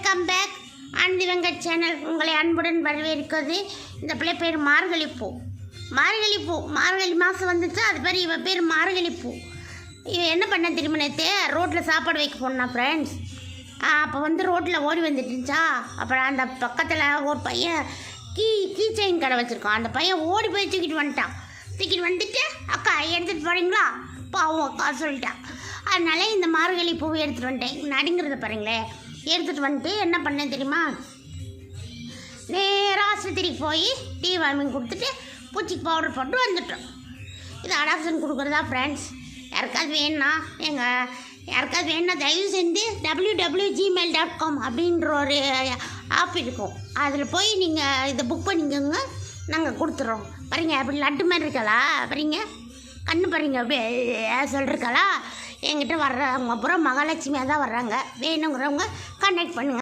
Welcome back Anandhi Venkat channel உங்களை அன்புடன் வரவேற்கிறது. இந்த பிள்ளை பேர் மார்கழிப்பூ. மார்கழி மாதம் வந்துச்சு, அது பேர் இவ பேர் மார்கழிப்பூ. இவ என்ன பண்ண தெரியுமா, நேற்று ரோட்டில் சாப்பாடு வைக்க போனா ஃப்ரெண்ட்ஸ். அப்போ ரோட்டில் ஓடி வந்துட்டு இருந்துச்சா. அப்புறம் அந்த பக்கத்தில் ஒரு பையன் கீ செயின் கடை வச்சுருக்கான். அந்த பையன் ஓடி போய் தூக்கிட்டு வந்துட்டு அக்கா எடுத்துகிட்டு போகிறீங்களா பாவம் அக்கா சொல்லிட்டான். அதனால இந்த மார்கழி பூவை எடுத்துகிட்டு வந்துட்டேன். நடுங்கிறத பாருங்களேன். எடுத்துகிட்டு வந்துட்டு என்ன பண்ணேன் தெரியுமா, நேராக ஆஸ்பத்திரிக்கு போய் டீ வார்மிங் கொடுத்துட்டு பூச்சிக்கு பவுடர் போட்டு வந்துட்டோம். இது அடாப்ஷன் கொடுக்குறதா ஃப்ரெண்ட்ஸ். யாருக்காவது வேணும்னா தயவு செஞ்சு www.gmail.com அப்படின்ற ஒரு ஆப் இருக்கும். அதில் போய் நீங்கள் இதை புக் பண்ணிக்கோங்க, நாங்கள் கொடுத்துட்றோம். பாருங்க அப்படி லட்டு மாதிரி இருக்காளா, பாருங்க கண்ணு பாருங்க அப்படியே சொல்லிருக்காளா. என்கிட்ட வர்றவங்க அப்புறம் மகாலட்சுமியாக தான் வர்றாங்க. வேணுங்கிறவங்க கான்டாக்ட் பண்ணுங்கள்.